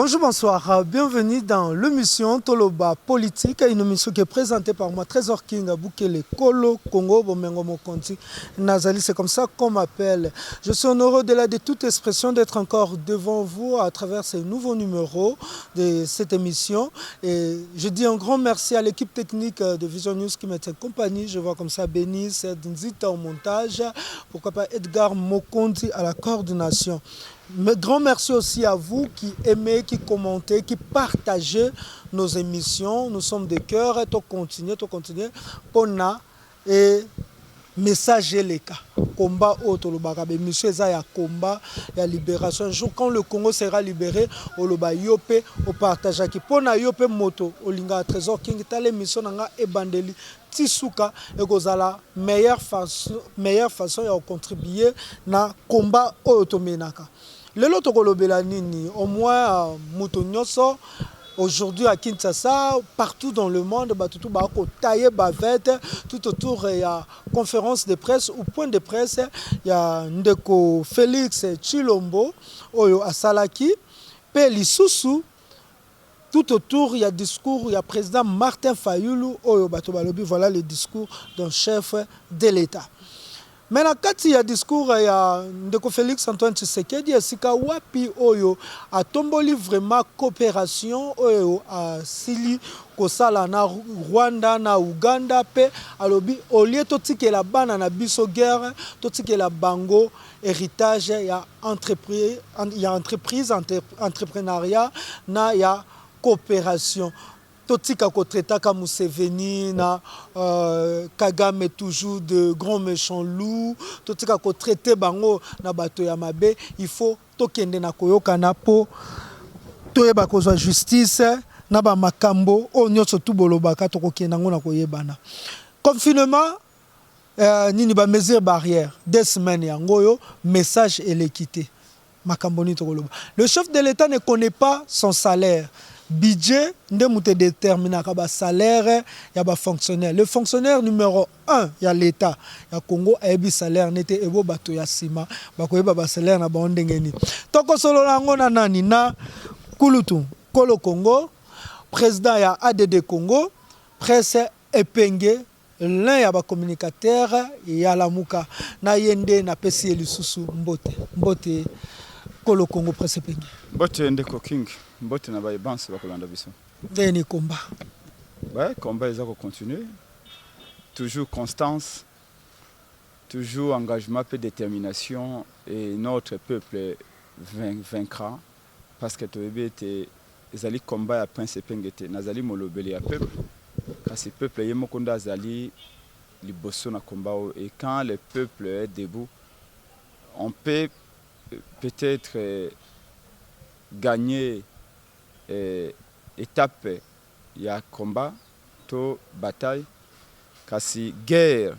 Bonjour, bonsoir, bienvenue dans l'émission Toloba Politique, une émission qui est présentée par moi, Trésor King Aboukele Kolo Congo Bomengo Mokonti Nazali, c'est comme ça qu'on m'appelle. Je suis honoré au-delà de toute expression d'être encore devant vous à travers ces nouveaux numéros de cette émission. Et je dis un grand merci à l'équipe technique de Vision News qui m'est compagnie. Je vois comme ça Bénice, Nzita au montage, pourquoi pas Edgar Mokonti à la coordination. Mais grand merci aussi à vous qui aimez, qui commentez, qui partagez nos émissions. Nous sommes de cœur et tout continuer. Pona et message les cas. Combat autre le bagabe. Monsieur Zaya combat et libération. Un jour quand le Congo sera libéré, au loba yope au partage qui pona yope moto au linga Trésor King tale mission nanga e bandeli tisuka et gozala meilleure façon de contribuer na combat automenaka. Le lot de nini, au moins Moutonyoso, aujourd'hui à Kinshasa, partout dans le monde, tout autour il y a conférence de presse ou point de presse, il y a Ndeko Félix Chilombo, à Salaki, Peli Soussou. Tout autour, il y a discours, il y a président Martin Fayoulou, voilà le discours d'un chef de l'État. Maintenant, quand il y a discours, il y a Ndeko Félix Antoine Tshisekedi, Sika Wapi Oyo, a tomboli vraiment coopération Oyo à Sili, Kosala na Rwanda, na Uganda, pe alobi olie totike la bana na biso guerre, totike la bango héritage, il y a entreprise, entrepreneuriat, na il y a coopération. Totika kotretaka Museveni na Kagame toujours de grands méchants loups. Totika kotrete bango na bato ya mabe. Il faut tokende na koyoka na po toyeba kozwa justice na ba makambo o nyonso tu bolobaka tokokenda ngo na koyebana. Confinement nini ba mesure barrière 2 semaines yangoyo message et l'équité. Makambo ni tokoloba. Le chef de l'État ne connaît pas son salaire. Budget, nous détermine le salaire y a ba fonctionnaire. Le fonctionnaire numéro 1, il y a l'État. Il y a Congo, il y a salaire n'était ebo bato ya sima, bakoye ba salaire na ba ndengeni. Toko solo nango na nani na Kulutu, Kolo Congo, président ya ADD Congo, presse epenge l'un ya ba communicateur ya la muka na yende na pesi elisusu mbote Kolo Congo presse epenge. Mbote Ndeko King. Mbote na baye banse bakolanda biso. Deni combat. Ouais, combat ils ont continué. Toujours constance, toujours engagement et détermination et notre peuple vaincra parce que toyebi ete ezali combat ya prince pengete nazali molobeli ya peuple. Kasi peuple yemokonda azali liboso na combat et quand le peuple est debout, on peut peut-être gagner étape il y a combat to bataille kasi guerre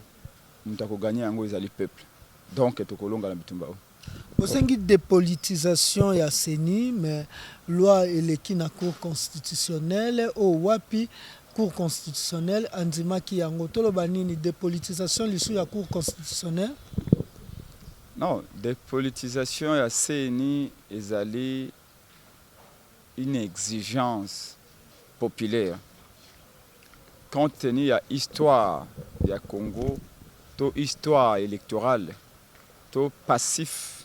mutako gagner yango ezali peuple donc tokolonga na bitumba au sengi dépolitisation ya CENI mais loi eleki na cour constitutionnelle o wapi cour constitutionnelle andimaki yango toloba nini dépolitisation lisu ya cour constitutionnelle. Non, dépolitisation ya CENI ezali une exigence populaire. Compte tenu de l'histoire du Congo, de l'histoire électorale, de passif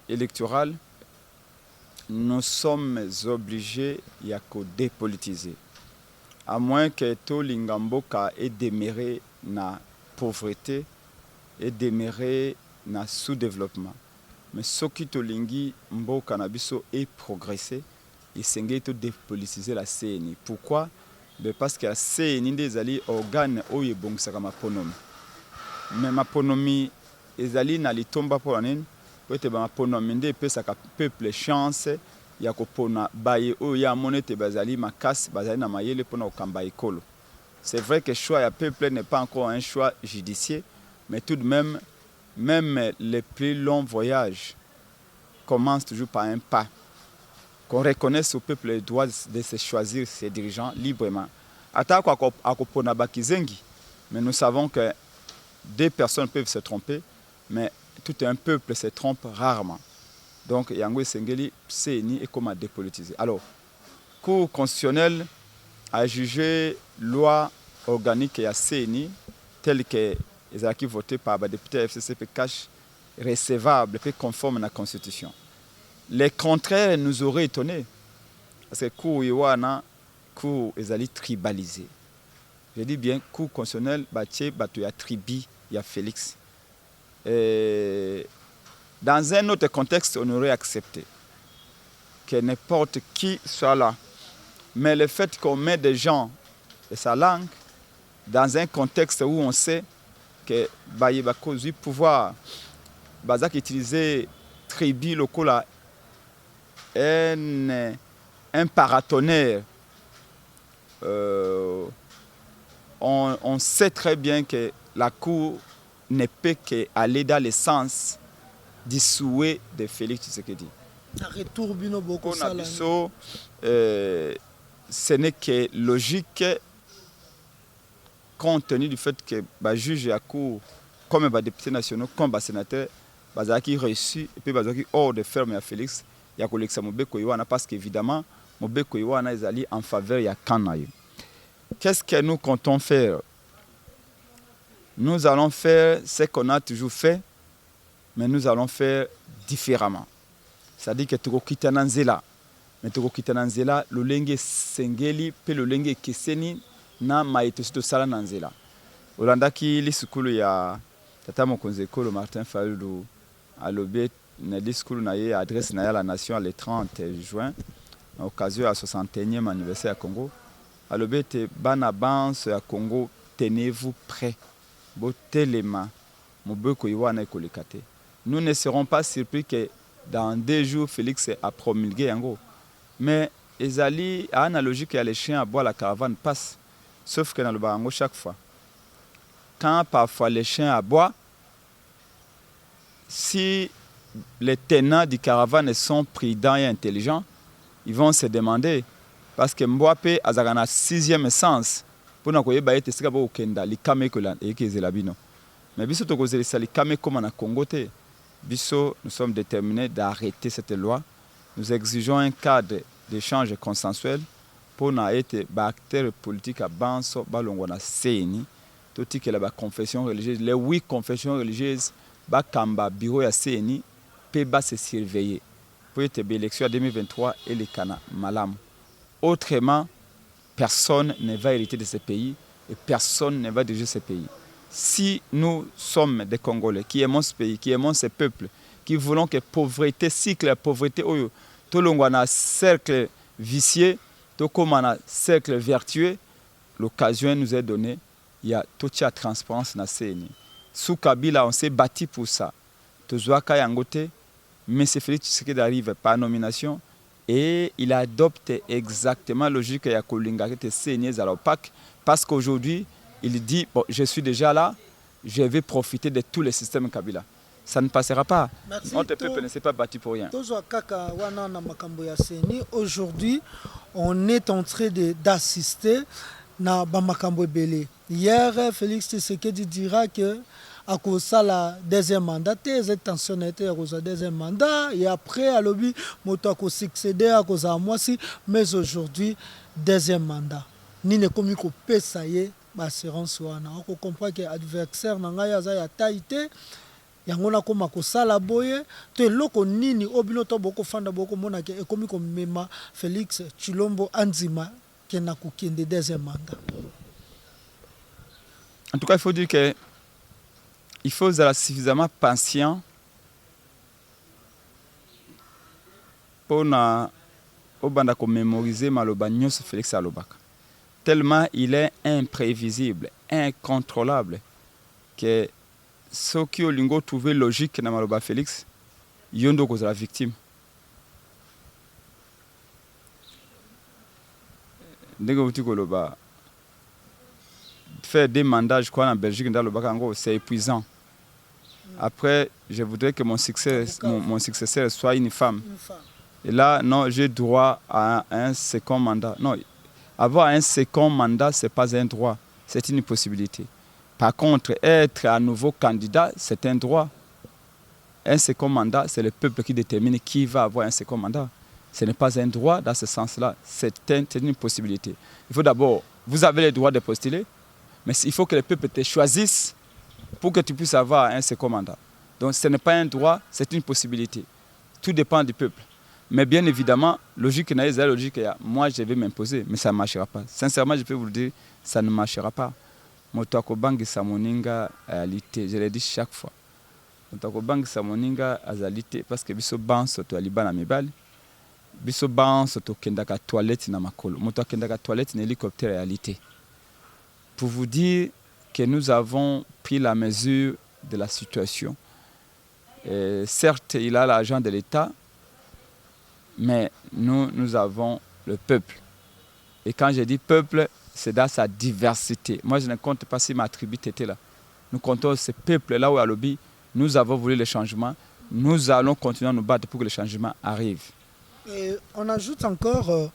électoral, nous sommes obligés de dépolitiser. À moins que tout l'Ingamboka ait demeuré dans la pauvreté et demeuré dans le sous-développement. Mais ce qui est lingi mboka na biso est progressé. Et c'est de dépolitiser la CENI. Pourquoi? Parce que la CENI est un organe qui est bon pour ma ponomi. Mais ma ponomi est un litomba pour la nene. Ma ponomi est un peuple chance. Il y a un baye où il y a monnaie bazali ma casse bazali na mayele pour na okamba ekolo. C'est vrai que le choix du peuple n'est pas encore un choix judiciaire, mais tout de même les plus longs voyages commencent toujours par un pas. Qu'on reconnaisse au peuple le droit de se choisir ses dirigeants librement. Mais nous savons que 2 personnes peuvent se tromper, mais tout un peuple se trompe rarement. Donc yango esengeli CENI et comment dépolitiser. Alors, Cour constitutionnelle a jugé loi organique et à CENI telle que les acquis votés par les députés FCCP cash recevable et conforme à la Constitution. Les contraires nous auraient étonnés. Parce que Cour Iwana, Cour est tribalisé. Je dis bien, Cour constitutionnelle, il y a tribi, il y a Félix. Et dans un autre contexte, on aurait accepté que n'importe qui soit là. Mais le fait qu'on met des gens de sa langue dans un contexte où on sait que le pouvoir utiliser tribu local un paratonnerre, on sait très bien que la Cour ne peut qu'aller dans le sens du souhait de Félix Tshisekedi. Ce n'est que logique compte tenu du fait que les juges à Cour, comme les députés nationaux, comme les sénateurs, qui reçu et puis qui hors de ferme à Félix, il y a collection Mobeko Iwana parce qu'évidemment, Mobeko Iwana est allé en faveur de Kanaï. Qu'est-ce que nous comptons faire? Nous allons faire ce qu'on a toujours fait, mais nous allons faire différemment. C'est-à-dire que tu vas quitter Nanzela. Mais tu vas quitter Nanzela, le lenge sengeli, puis le lenge keseni, na maïtosito sala Nanzela. Olanda ki li sukulu ya tata mokonzi ekolo Martin Fayulu à l'objet na discours na ye adresse na la nation le 30 juin, à occasion à 61e anniversaire à Congo. À l'objet bana banse à Congo, tenez-vous prêts. Botelema, Mobeko Iwana Kolikate. Nous ne serons pas surpris que dans 2 jours, Félix a promulgué en gros. Mais Ezali a analogie que les chiens à boire la caravane passent. Sauf que dans le barango, chaque fois, quand parfois les chiens aboient, si les tenants du caravane sont prudents et intelligents, ils vont se demander, parce que Mboape a un 6e sens, pour nous koyeba ete sika bo kenda likame ko la ekezela bino. Mais biso to kozelisa likame comme na Congo te. Biso nous sommes déterminés d'arrêter cette loi. Nous exigeons un cadre d'échange consensuel pour na ete ba acteurs politiques à banso balongwa na CENI toti que la confession religieuse les 8 confessions religieuses ba kamba bureau ya CENI pe ba se surveiller pour ete élection 2023 et les kana malam. Autrement, personne ne va hériter de ce pays et personne ne va diriger ce pays. Si nous sommes des Congolais qui aimons ce pays, qui aimons ce peuple, qui voulons que pauvreté, cycle la pauvreté, tout le monde a un cercle vicieux, tout comme un cercle vertueux, l'occasion nous est donnée. Il y a toute la transparence dans la CENI. Sous Kabila, on s'est bâti pour ça. Tozoaka Yangote, mais c'est Félix Tshisekedi arrive par nomination. Et il adopte exactement la logique de Kolinga qui était CENI à l'OPAC parce qu'aujourd'hui, il dit bon, je suis déjà là, je vais profiter de tous les systèmes Kabila. Ça ne passera pas. Merci. Notre peuple ne s'est pas battu pour rien. Aujourd'hui, on est en train d'assister à Bamakambo Belé. Hier, Félix Tshisekedi dira que à cause de la deuxième mandat, les intentions étaient à cause du deuxième mandat, et après, à l'objet, moto a succédé à cause de moi aussi, mais aujourd'hui, deuxième mandat. Ni ne comme ko pesa ye assurance wana. On comprend que l'adversaire n'a ya taïté, yango na koma ko sala boye, to loko nini obino to boko fanda boko mona ke ekomi ko mema Félix Tshilombo Anzima qui na ko kende deuxième mandat. En tout cas, il faut dire que il faut être suffisamment patient pour mémoriser maloba nyonso Félix alobaka. Tellement il est imprévisible, incontrôlable que ceux qui ont trouvé logique dans maloba Félix, ils ont la victime. Faire des mandats, je crois, en Belgique, dans le Bakango, c'est épuisant. Après, je voudrais que mon successeur soit une femme. Et là, non, j'ai droit à un second mandat. Non, avoir un second mandat, ce n'est pas un droit, c'est une possibilité. Par contre, être à nouveau candidat, c'est un droit. un second mandat, c'est le peuple qui détermine qui va avoir un second mandat. Ce n'est pas un droit dans ce sens-là, c'est une possibilité. Il faut d'abord, vous avez le droit de postuler, mais il faut que le peuple te choisisse pour que tu puisses avoir un second mandat. Donc ce n'est pas un droit, c'est une possibilité. Tout dépend du peuple. Mais bien évidemment, logique, moi je vais m'imposer, mais ça ne marchera pas. Sincèrement, je peux vous le dire, ça ne marchera pas. Motoakobangi Samoninga réalité, je l'ai dit chaque fois. Motoakobangi Samoninga azalité parce que biso banso to alibana mibali. Biso banso to kendaka toilette na makolo. Motoakendaka toilette na hélicoptère réalité. Pour vous dire que nous avons pris la mesure de la situation. Certes, il a l'argent de l'État, mais nous avons le peuple. Et quand je dis peuple, c'est dans sa diversité. Moi, je ne compte pas si ma tribu était là. Nous comptons ce peuple-là où à Lobi, nous avons voulu le changement. Nous allons continuer à nous battre pour que le changement arrive. Et on ajoute encore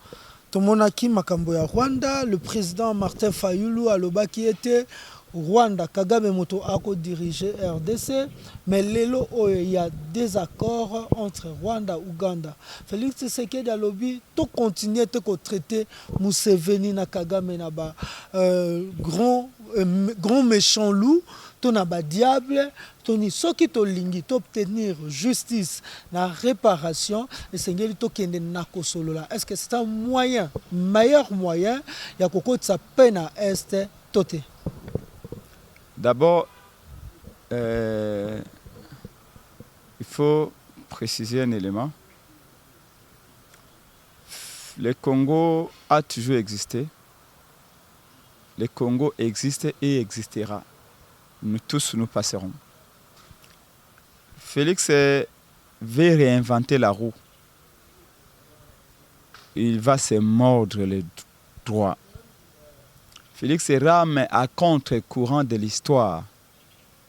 Tomonaki Makamboya Rwanda, le président Martin Fayulu Aloba qui était Rwanda, Kagame Moto Ako dirigeait RDC, mais lelo il y a des accords entre Rwanda et Ouganda. Félix Tshisekedi Alobi, tout continue à traiter Museveni na Kagame na ba grand méchant loup, ton ba diable, toni soki to lingi to obtenir justice na réparation et sengeli to kende na kosolola. Est-ce que c'est un moyen, meilleur moyen ya kokotsa peine à est toté? D'abord, il faut préciser un élément. Le Congo a toujours existé. Le Congo existe et existera. Nous tous, nous passerons. Félix veut réinventer la roue. Il va se mordre les doigts. Félix rame à contre-courant de l'histoire.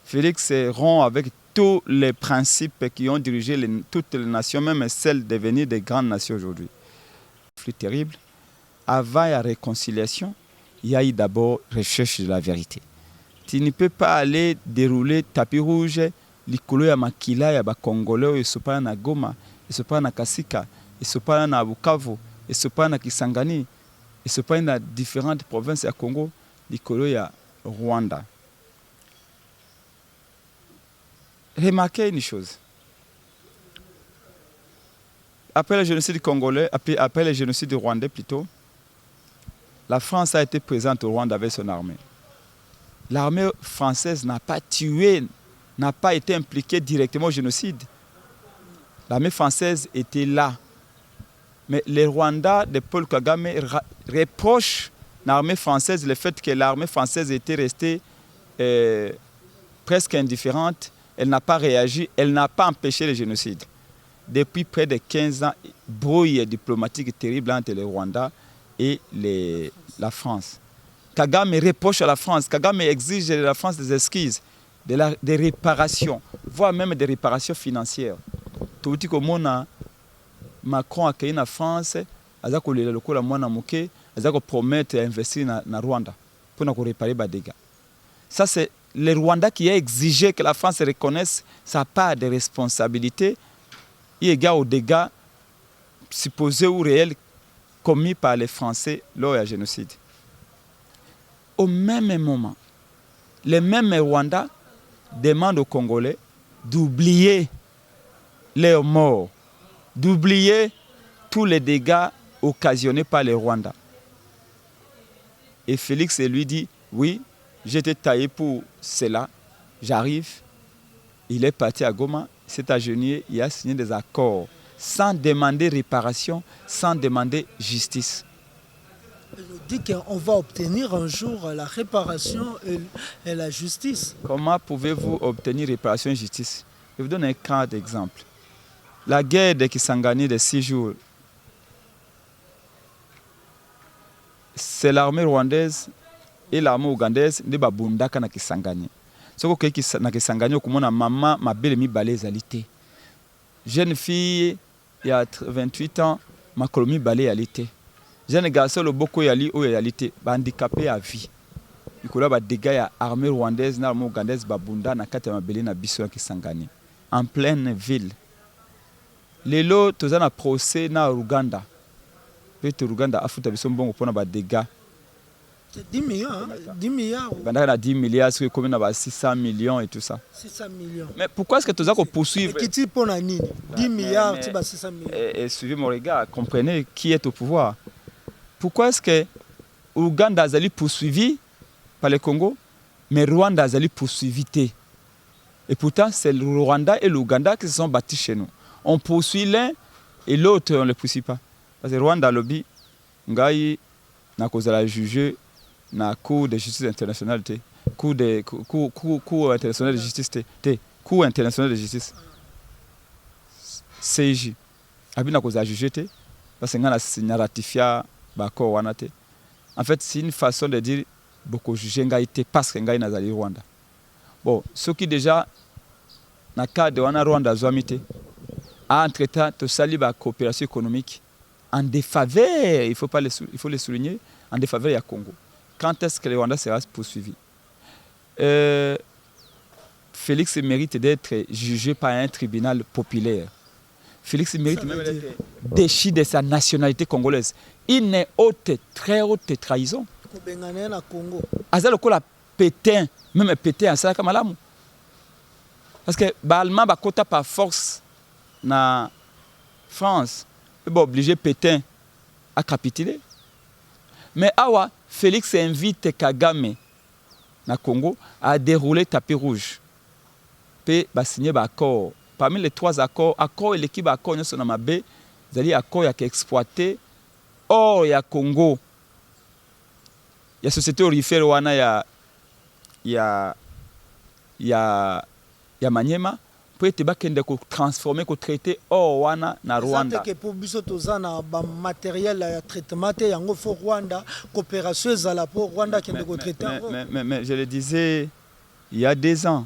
Félix rompt avec tous les principes qui ont dirigé toutes les nations, même celles devenues des grandes nations aujourd'hui. Plus terrible, avant la réconciliation, il y a eu d'abord recherche de la vérité. Tu ne peux pas aller dérouler tapis rouge, likolo ya makila ya ba Congolais, isopana na Goma, isopana na Kasika, isopana na Bukavu, isopana na Kisangani. Et ce pas dans différentes provinces du Congo, likolo ya Rwanda. Remarquez une chose. Après le génocide congolais, après le génocide rwandais plutôt, la France a été présente au Rwanda avec son armée. L'armée française n'a pas tué, n'a pas été impliquée directement au génocide. L'armée française était là. Mais les Rwandais de Paul Kagame reprochent l'armée française le fait que l'armée française était restée presque indifférente. Elle n'a pas réagi, elle n'a pas empêché le génocide. Depuis près de 15 ans, brouille diplomatique terrible entre les Rwandais et la France. Kagame reproche à la France, Kagame exige de la France des excuses, des réparations, voire même des réparations financières. Tout comme Macron a créé en France, il a promettre d'investir en Rwanda pour réparer les dégâts. Ça, c'est le Rwanda qui a exigé que la France reconnaisse sa part de responsabilité égale aux dégâts supposés ou réels commis par les Français lors du génocide. Au même moment, les mêmes Rwandais demandent aux Congolais d'oublier leurs morts, d'oublier tous les dégâts occasionnés par les Rwandais. Et Félix lui dit, oui, j'étais taillé pour cela, j'arrive. Il est parti à Goma, s'est agenouillé, il a signé des accords sans demander réparation, sans demander justice. Il dit qu'on va obtenir un jour la réparation et la justice. Comment pouvez-vous obtenir réparation et justice? Je vous donne un cas d'exemple. La guerre de Kisangani de 6 jours, c'est l'armée rwandaise et l'armée ougandaise qui babundaka na Kisangani. Ce qui est na Kisangani, okumona maman mabele mibale ezalité. Jeune fille, il y a 28 ans, ma colonie balé alité. Jeune garçon, le boko yali ou yalité, handicapé à vie. Il y a des dégâts à l'armée rwandaise et l'armée ougandaise babunda na kati mabele na biso na Kisangani. en pleine ville. Lelo toza na procès na Uganda. Peut Uganda afuta biso mbongo pona ba dégâts. 10 millions, hein? 10 milliards. Pendant 10 milliards, c'est comme 600 millions et tout ça. 600 millions. Mais pourquoi est-ce que tu as poursuivre? Qui dit pour 10 milliards, tu vas 600 millions. Et suivez mon regard, comprenez qui est au pouvoir. Pourquoi est-ce que Ouganda a été poursuivi par le Congo, mais Rwanda a été poursuivi? Et pourtant, c'est le Rwanda et l'Ouganda qui se sont battus chez nous. On poursuit l'un et l'autre, on ne le poursuit pas. Parce que Rwanda lobby, Ngaï n'a causé la juger. Na Cour de justice internationale, Cour internationale de justice, Cour internationale de justice, CIJ. Abina cause à juger, parce que nous avons ratifié l'accord wanate. En fait, c'est une façon de dire beaucoup juger ngaïté parce que ngaï nazali Rwanda. Bon, ce qui déjà dans le cas de Rwanda zoamité, entre-temps, tout ça la coopération économique en défaveur, il faut le souligner, en défaveur du Congo. Quand est-ce que le Rwanda sera poursuivi? Félix mérite d'être jugé par un tribunal populaire. Félix mérite même d'être déchu de sa nationalité congolaise. Une haute, très haute trahison. Aza lokola Pétain, même Pétain, ça comme malamu. Parce que Balma bakota par force na France, il est obligé Pétain à capituler. Mais awa Félix invite Kagame na Congo à dérouler tapis rouge. Puis ba signer ba accord. Parmi les 3 accords, accord et l'équipe accord nous sommes na mabe, zali accord ya exploiter or ya Congo. Ya société orifère wana ya Maniema pour être bakende ko transformer ko traiter or wana na Rwanda. Que pour biso tozana ba matériel ya traitement te yango fo Rwanda coopération ezala pour Rwanda kende ko traiter. Mais je le disais il y a 2 ans.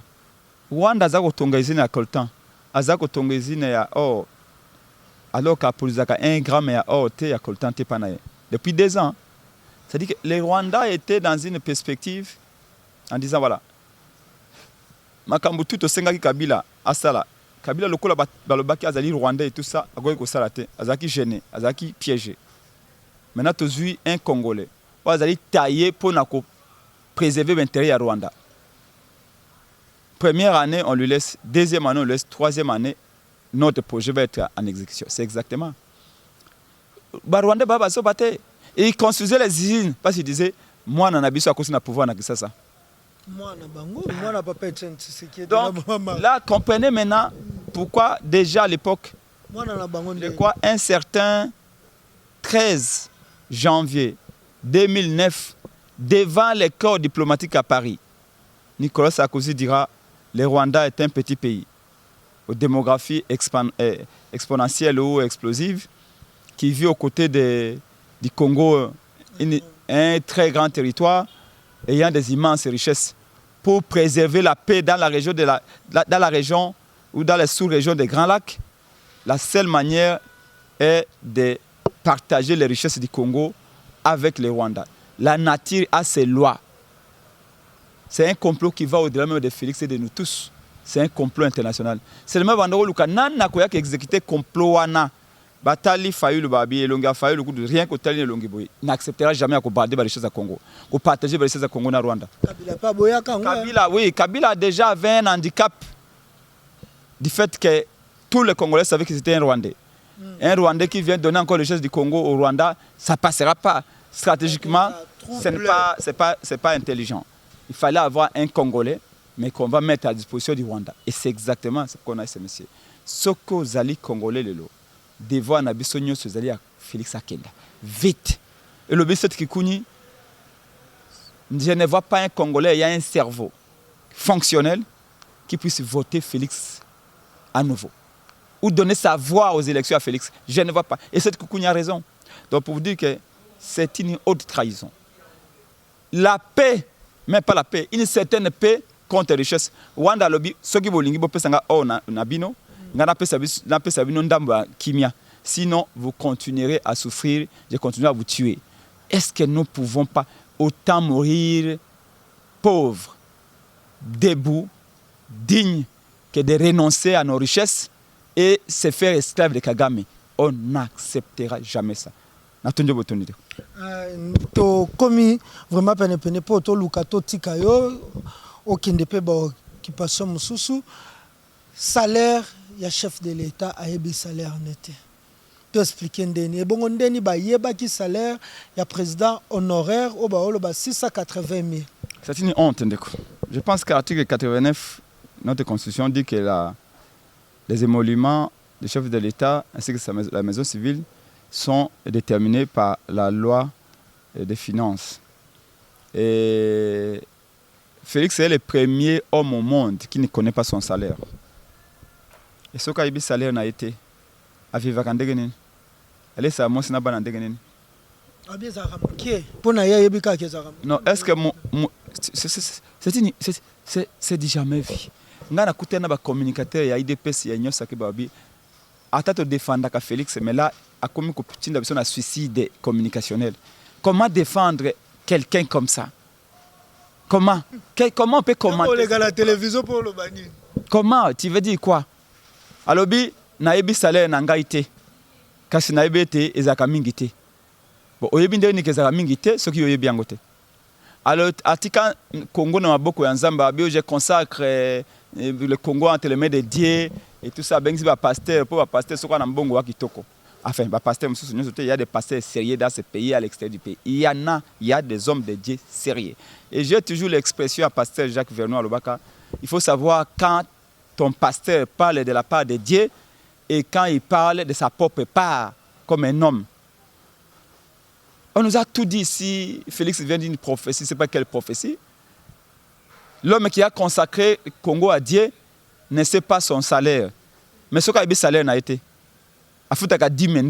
Rwanda za ko tonga izina ya coltan. Aza ko tonga izina ya or. Alors qu'à polizaka 1 gramme ya or te ya coltan te panaye. Depuis 2 ans. C'est-à-dire que les Rwandais étaient dans une perspective en disant voilà. Makambu tout osenga ki Kabila asala. Kabila lokola balobaki azali Rwandais et tout ça, agoye ko salate, azaki gêné, azaki piégé. Maintenant tozui un Congolais. Ou azali taillé pour na ko préserver l'intérêt ya Rwanda. Première année, on lui laisse, deuxième année, on lui laisse, troisième année, notre projet va être en exécution. C'est exactement. Rwanda baba so baté. Et il construisait les usines parce qu'il disait moi n'en abisso à cause de pouvoir na ça. Donc là, comprenez maintenant pourquoi déjà à l'époque, un certain 13 janvier 2009, devant les corps diplomatiques à Paris, Nicolas Sarkozy dira le Rwanda est un petit pays aux démographies exponentielles ou explosives qui vit aux côtés du Congo, un très grand territoire ayant des immenses richesses pour préserver la paix dans la région, dans la région ou dans les sous-régions des Grands Lacs. La seule manière est de partager les richesses du Congo avec le Rwanda. La nature a ses lois. C'est un complot qui va au-delà même de Félix et de nous tous. C'est un complot international. C'est le même endroit où Nana Koya qui exécuté le complot. Batali Fayulu Babi et Longa Fayulu, rien que Tali Longiboy n'acceptera jamais à bombarder les richesses à Congo, à partager les richesses à Congo na Rwanda. Kabila déjà avait un handicap du fait que tous les Congolais savaient que c'était un Rwandais. Un Rwandais qui vient donner encore les richesses du Congo au Rwanda, ça ne passera pas. Stratégiquement, ce n'est pas intelligent. Il fallait avoir un Congolais, mais qu'on va mettre à disposition du Rwanda. Et c'est exactement ce qu'on a ce monsieur. Ce que Zali Congolais le lot. Devoir na biso nyonso ezali ya Félix Akenda. Vite. Et le biso Kikuni, je ne vois pas un Congolais, il y a un cerveau fonctionnel qui puisse voter Félix à nouveau. Ou donner sa voix aux élections à Félix. Je ne vois pas. Et cette Kikuni a raison. Donc pour vous dire que c'est une haute trahison. La paix, mais pas la paix, une certaine paix contre la richesse. Wanda lobby, ce qui volingi bo pesanga o na bino. Sinon, vous continuerez à souffrir, je continuerai à vous tuer. Est-ce que nous ne pouvons pas autant mourir pauvres, debout, dignes que de renoncer à nos richesses et se faire esclave de Kagame. On n'acceptera jamais ça. To komi vraiment pene po to lukato tikayo okende pe ba occupation mususu salaire ya chef de l'État a yebi salaire nete. Tu expliquer ndeni et bongo ndeni ba yeba ki salaire ya président honoraire au ba olo ba 680 000. C'est une honte ndeko. Je pense que l'article 89 notre constitution dit que les émoluments des chefs de l'État ainsi que la maison civile sont déterminés par la loi des finances. Et Félix est le premier homme au monde qui ne connaît pas son salaire. Et ce qu'il a salaire n'a été à vivre à Ndegenen. Elle est sa monstre n'a pas Ndegenen. Non, est-ce que c'est dit jamais vu. Nga na kutena ba communicateur ya IDPS ya nyosa ke babi ata to défendre ka Félix mais là a commis ko putinda biso na suicide communicationnel. Comment défendre quelqu'un comme ça? Comment on peut commenter la télévision pour le bani? Comment tu veux dire quoi? Alobi na yebi salaire na ngai te. Kasi na yebi te ezaka mingi te. Bon oyebi ndeni ke ezaka mingi te soki oyebi yango te. Alors atika Congo na maboko ya Nzamba abi je consacre le Congo entre les mains de Dieu et tout ça ben si ba pasteur pour ba pasteur soko na mbongo wa kitoko. Enfin ba pasteur mususu nyoso te il y a des pasteurs sérieux dans ce pays à l'extérieur du pays. Il y a des hommes de Dieu sérieux. Et j'ai toujours l'expression à pasteur Jacques Vernois Lobaka, il faut savoir quand ton pasteur parle de la part de Dieu et quand il parle de sa propre part comme un homme. On nous a tout dit ici, Félix vient d'une prophétie, c'est pas quelle prophétie. L'homme qui a consacré Congo à Dieu ne sait pas son salaire. Mais ce qu'il a eu salaire n'a été. Il faut que 10 000.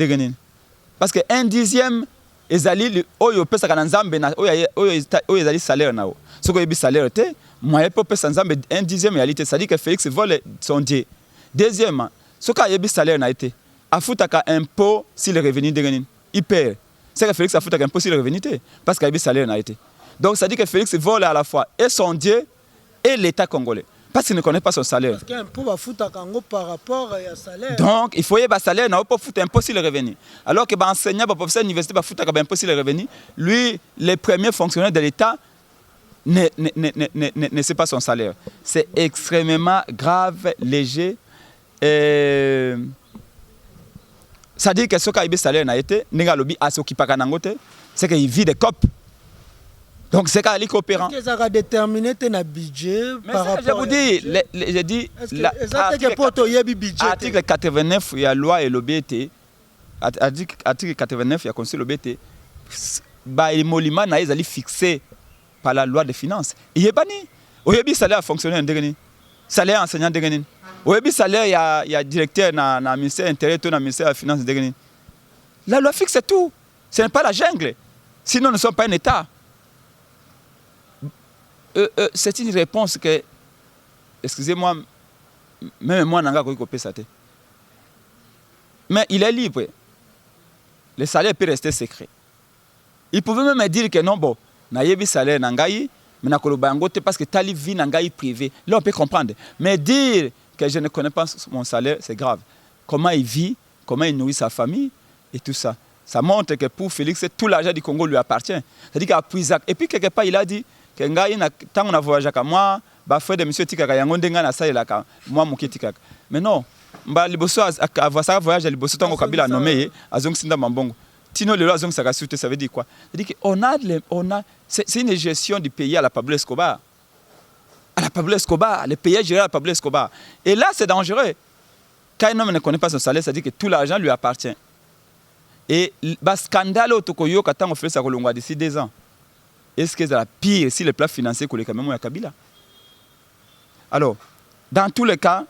Parce que 1/10, ezali oyo pesa kana nzambe na oyo ezali salaire na o. Ce qu'il a eu salaire était, moi pour pesa nzambe 1/10 réalité, ça dit que Félix vole son Dieu. Deuxièmement, ce qu'il a eu salaire n'a été. Il faut que impôt si le revenu de il perd. C'est que Félix a foutu un peu sur le revenu parce qu'il a eu salaire n'a été. Donc ça dit que Félix vole à la fois et son Dieu et l'État congolais. Parce qu'il ne connaît pas son salaire. Parce qu'un peu va foutre par rapport à salaire. Donc il faut y avoir salaire, n'a pas foutre un peu sur le revenu. Alors que enseignant, professeur d'université va foutre un peu sur le revenu. Lui, les premiers fonctionnaires de l'État ne sait pas son salaire. C'est extrêmement grave, léger. Ça dit que ce qu'il a eu salaire n'a été, c'est qu'il vit des copes. Donc c'est qu'il est coopérant. Est-ce qu'ils ont déterminé un budget par rapport à... Je vous dis, j'ai dit, l'article 89, il y a loi et l'OBT. Article 89, il y a conseil l'OBT. Les monuments sont fixés par la loi des finances. Il n'y a pas ni. Il y a un salaire fonctionnaire, salaire enseignant, il y a un salaire, il y a directeur dans le ministère intérieur, dans le ministère des Finances. La loi fixe tout. Ce n'est pas la jungle. Sinon, nous ne sommes pas un État. C'est une réponse que, excusez-moi, même moi, je n'ai pas copié ça. Mais il est libre. Le salaire peut rester secret. Il pouvait même dire que non, bon, je n'ai pas salaire, mais parce que tu vie nangai privé. Là, on peut comprendre. Mais dire que je ne connais pas mon salaire, c'est grave. Comment il vit, comment il nourrit sa famille et tout ça. Ça montre que pour Félix, tout l'argent du Congo lui appartient. C'est-à-dire qu'à Puisac. Et puis, quelque part, il a dit que tant qu'on a voyagé avec moi, frère de M. Tikaka, moi, mon Tikaka. Mais non, ça voyage à Liboso, tant qu'on Kabila nommé, à Zongsinda Mambongo. Tino le Zong Sagasuté, ça veut dire quoi? C'est-à-dire qu'on a, c'est une gestion du pays à la Pablo Escobar. À la Pablo Escobar, le pays est géré à la Pablo Escobar. Et là, c'est dangereux. Quand un homme ne connaît pas son salaire, ça dit que tout l'argent lui appartient. Et le scandale au Tokoyo, quand on fait ça d'ici 2 ans, est-ce que c'est la pire si le plan financier que les Cameroun et Kabila? Alors, dans tous les cas,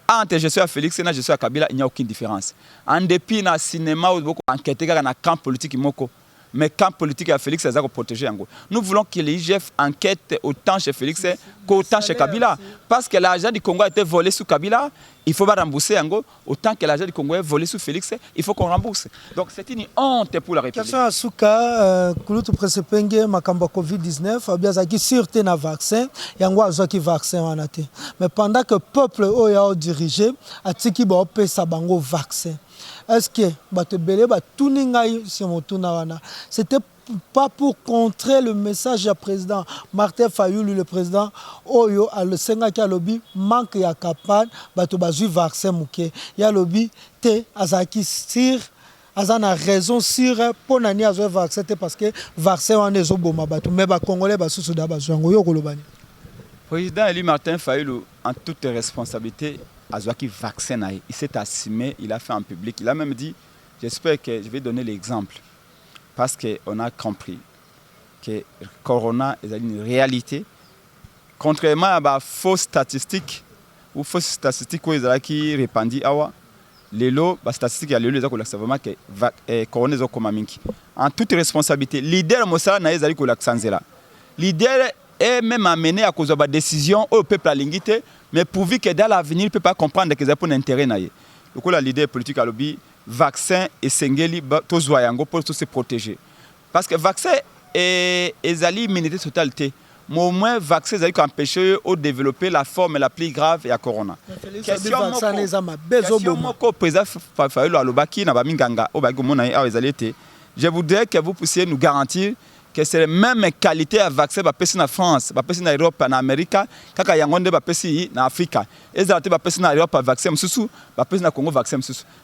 entre je suis à Félix et je suis à Kabila, il n'y a aucune différence. En dépit d'un cinéma où beaucoup enquêté dans le camp politique, mais camp politique à Félix Azako protéger Yango. Nous voulons que l'IGF enquête autant chez Félix qu'autant chez Kabila. Parce que l'argent du Congo a été volé sous Kabila, il faut pas rembourser Yango. Autant que l'argent du Congo est volé sous Félix, il faut qu'on rembourse. Donc c'est une honte pour la République. Question à Souka, Kulutu Presepenge, Makamba Covid-19, Biazaki sûreté na vaccin, Yango Azaki vaccin en athée. Mais pendant que le peuple a dirigé, a tiki ba opesa bango vaccin. Est-ce que c'était pas pour contrer le message du président Martin Fayulu, le président Oyo, à le Senga qui a lobby manque ya campagne, bato bazu vaccin mouké. Ya lobby te azaki sir, azana raison sur pour nani azo vaccin parce que vaccin on est oboma bato mais ba congolais ba sous da bazu ngo yo kolobani. Président Eli Martin Fayulu en toute responsabilité Azouaki vaccin, il s'est assumé, il a fait en public. Il a même dit, j'espère que je vais donner l'exemple, parce qu'on a compris que le corona est une réalité. Contrairement à la fausse statistique, ou fausse statistique qui répandit, les lots, les statistiques, les lots, c'est vraiment que le corona est comme un en toute responsabilité, l'idée de n'a pas été là. L'idée est même amené à cause de la décision au peuple à l'ingité, mais pourvu que dans l'avenir, il ne peut pas comprendre que c'est pour l'intérêt. Donc la l'idée politique à lobby, vaccin et sengeli, tous voyango pour se protéger. Parce que vaccin est l'immunité totalité. Mais au moins, vaccin est empêché de développer la forme la plus grave et à corona. Question président Fayulu Alobaki, je voudrais que vous puissiez nous garantir que c'est la même qualité de vaccin en France, en Europe, en Amérique, en Afrique. Et ça en Europe, vaccin en Congo, vaccin.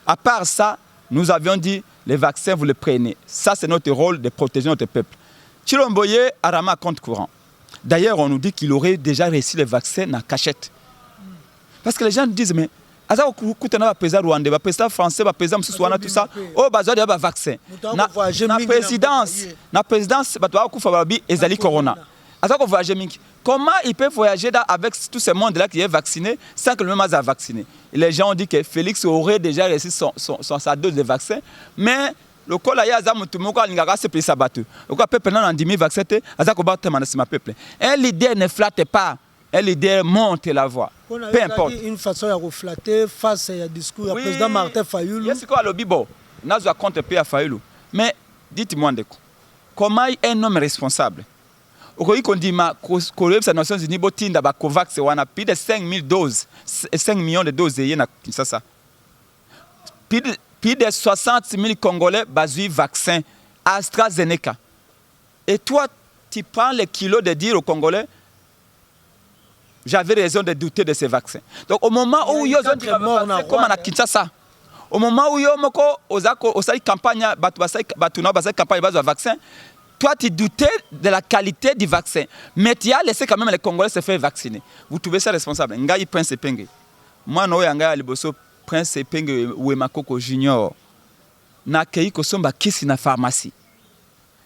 À part ça, nous avions dit les vaccins, vous les prenez. Ça, c'est notre rôle de protéger notre peuple. Chilomboye a rama compte courant. D'ailleurs, on nous dit qu'il aurait déjà reçu les vaccins en cachette. Parce que les gens disent, mais aza kutana président rwandais, président français, président msusuana tout ça, oh bazwa de vaccin. Na présidence batwa kufa babi ezali corona. Aza ko voyager mingi. Comment il peut voyager avec tout ce monde là qui est vacciné sans que le même a vacciné? Et les gens ont dit que Félix aurait déjà reçu sa dose de vaccin, mais le col là aza mutu moko alingaka se plisa batu. Le quoi peuple nan andimi vaccin te aza ko battre manasima peuple. Un leader ne flatte pas. Un leader monte la voix. Peu importe. Une façon de reflatter face à discours du président Martin Fayulu. Il y a ce qu'on a le bibo. N'a pas compte à Fayulu. Mais dites-moi, comment un homme responsable? Au qu'on dit que les Nations Unies ont Covax, on a plus de 5 millions de doses à Kinshasa. Plus de 60 000 Congolais basés vaccin AstraZeneca. Et toi, tu prends les kilos de dire aux Congolais, j'avais raison de douter de ces vaccins. Donc au moment où il y a comme à Kinshasa, au moment où il y a une campagne, de vaccin, toi tu doutais de la qualité du vaccin, mais tu as laissé quand même les Congolais se faire vacciner. Vous trouvez ça responsable? Ngai Prince Penge. Moi no yanga liboso Prince Penge Wemakoko Junior. Na kei ko somba kisi na pharmacie.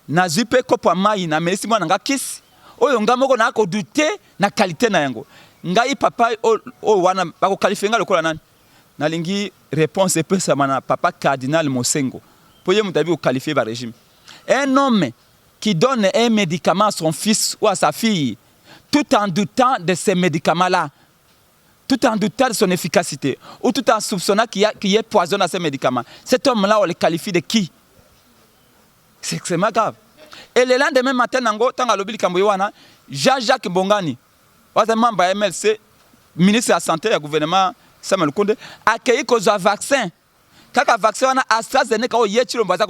Na zipe ko pa mai na merisi mwana nga kisi. Oyo ngamoko na ko douter na qualité na yango. Ngai papa o wana bako qualifier nga lokola nani. Na lingi réponse et peu ça mana papa cardinal Mosengo. Pour y mutabi ko qualifier ba régime. Un homme qui donne un médicament à son fils ou à sa fille tout en doutant de ces médicaments là, tout en doutant de son efficacité ou tout en soupçonnant qu'il y ait poison à ces médicaments. Cet homme là on le qualifie de qui? C'est extrêmement grave. Et le lendemain matin, Jean-Jacques Mbongani, membre de MLC, ministre de la Santé et du gouvernement, Samuel Konde, a accueilli un vaccin. Quand le vaccin a AstraZeneca, il y a un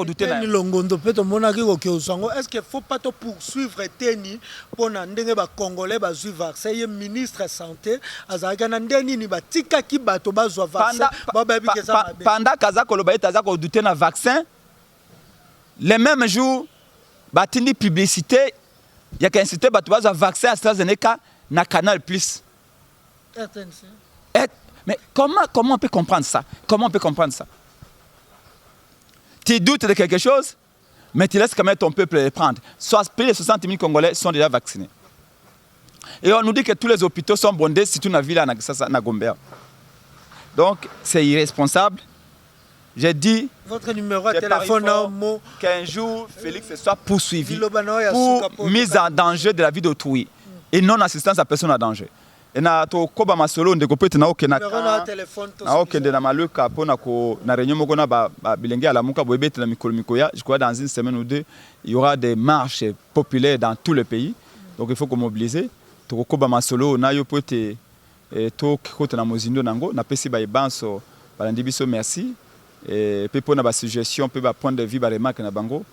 douter. Est-ce qu'il ne faut pas poursuivre Teni pour que les Congolais aient un vaccin? Le ministre de la Santé a dit vaccin. Pendant que douter d'un vaccin, les mêmes jours, batini publicité, il y a qu'un site un vaccin AstraZeneca na Canal Plus. Mais comment on peut comprendre ça? Comment on peut comprendre ça? Tu doutes de quelque chose, mais tu laisses quand même ton peuple les prendre. Plus de 60 000 Congolais sont déjà vaccinés. Et on nous dit que tous les hôpitaux sont bondés si tu n'as vu là na Gombe. Donc c'est irresponsable. J'ai dit votre numéro de téléphone qu'un jour Félix soit poursuivi pour mise en danger de la vie d'autrui et non assistance à personne en danger. Et na to koba masolo ndeko pete na okena na okende na maluka pona ko na réunion moko na ba bilenge ala muka boebete na mikolo mikoya. Je crois dans une semaine ou deux il y aura des marches populaires dans tout le pays. Donc il faut qu'on mobiliser to koba masolo na yo pete to kote na mozindo nango na pesi ba ibanso balandi biso merci et pe pona ba suggestion pe ba point de vue ba remarque na bango.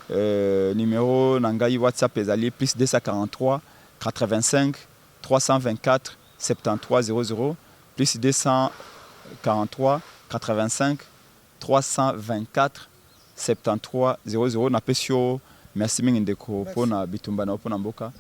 Numéro nangai WhatsApp ezali plus 243 85 324 73 00 plus 243 85 324 73 00 na pesio merci mingi ndeko pona bitumba na pona mboka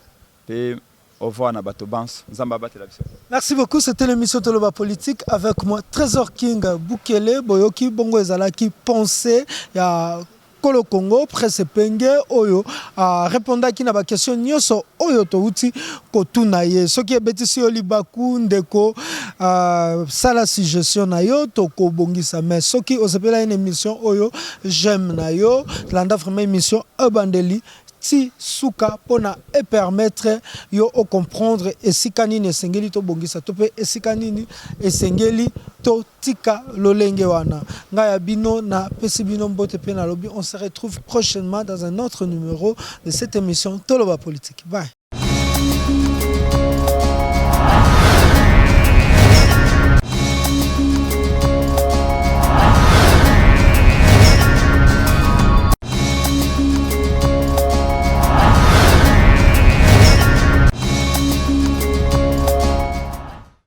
pe au revoir na bato bans nzamba batela biso. Merci beaucoup, c'était l'émission Toloba Politique avec moi Trésor King Bukele boyoki bongo ezalaki pensée ya Kolo Congo presse penge oyo répondaki na ba question nyoso oyo to uti kotuna ye soki ebetisi yo libaku ndeko sala suggestion na yo to ko bongisa mais soki osepela une émission oyo j'aime na yo landa vraiment émission ebandeli ti suka pona et permettre yo o comprendre esikani ne sengeli to bongisa to pe esikani esengeli to tika lolenge wana ngaya bino na pesi bino mbote pe na lobi. On se retrouve prochainement dans un autre numéro de cette émission Toloba Politique. Bye.